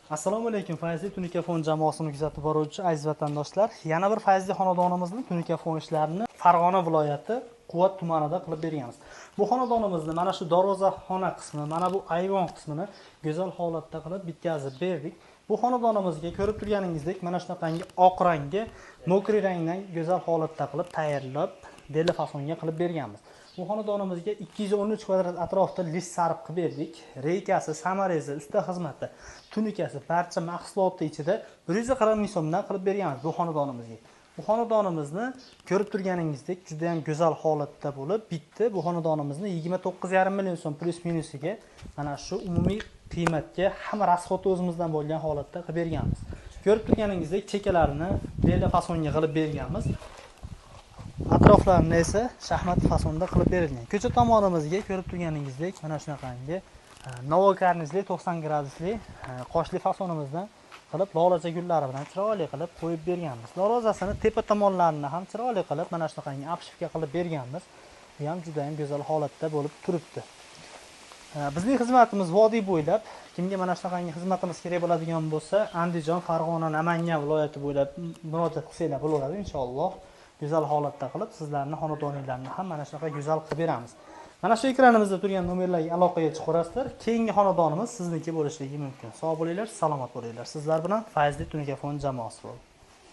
Assalomu alaykum fayzli tunikafon jamoasini kuzatib boruvchi aziz vatandoshlar. Yana bir fayzli xonadonimizni tunikafon ishlarini Farg'ona viloyati Quvvat tumanida qilib berganmiz. Bu xonadonimizni mana shu darvozaxona qismi, mana bu ayvon qismini go'zal holatda qilib bitkazib berdik. Bu xonadonimizga ko'rib turganingizdek mana shunaqangi oq rangga, nokri rangdan go'zal holatda qilib tayyorlab, deli fasonga qilib berganmiz. Bu xonadonimizga 213 kvadrat atrofida lish sarf qilib berdik. Reykasi, samarezi, usta xizmati, tunikasi, barcha mahsuloti ichida 140 ming so'mdan qilib berganmiz bu xonadonimizga. Bu xonadonimizni ko'rib turganingizdek juda ham go'zal holatda bo'lib bitdi. Bu xonadonimizni 29,5 million so'm plus minusiga mana shu umumiy qiymatga hamma rasxoti o'zimizdan bo'lgan holatda qilib berganmiz. Ko'rib turganingizdek chekalarini deli fasonga qilib berganmiz. Atroflarini esa shaxmat fasonda qilib berilgan. Ko'cha tomonimizga ko'rib turganingizdek mana shunaqangi novokarnizli 90 gradusli qoshli fasonimizdan qilib lolacha gullari bilan chiroyli qilib qo'yib berganmiz. Darvozasini tepa tomonlarini ham chiroyli qilib mana shunaqangi apshifga qilib berganmiz. Bu ham juda ham go'zal holatda bo'lib turibdi. Bizning xizmatimiz vodiy bo'ylab, kimga mana shunaqangi xizmatimiz kerak bo'ladigan bo'lsa, Andijon, Farg'ona, Namangan viloyati bo'ylab murojaat qilsanglar bo'laveradi inshaalloh. Go'zal holatda qilib sizlarning xonadoninglarni ham mana shunaqa go'zal qilib beramiz. Mana shu ekranimizda turgan nomerlarga aloqaga chiqarasizlar. Keyingi xonadonimiz sizniki bo'lishligi mumkin. Sog' bo'linglar, salomat bo'linglar. Sizlar bilan Fayzli tunikafon jamoasi bo'ldi.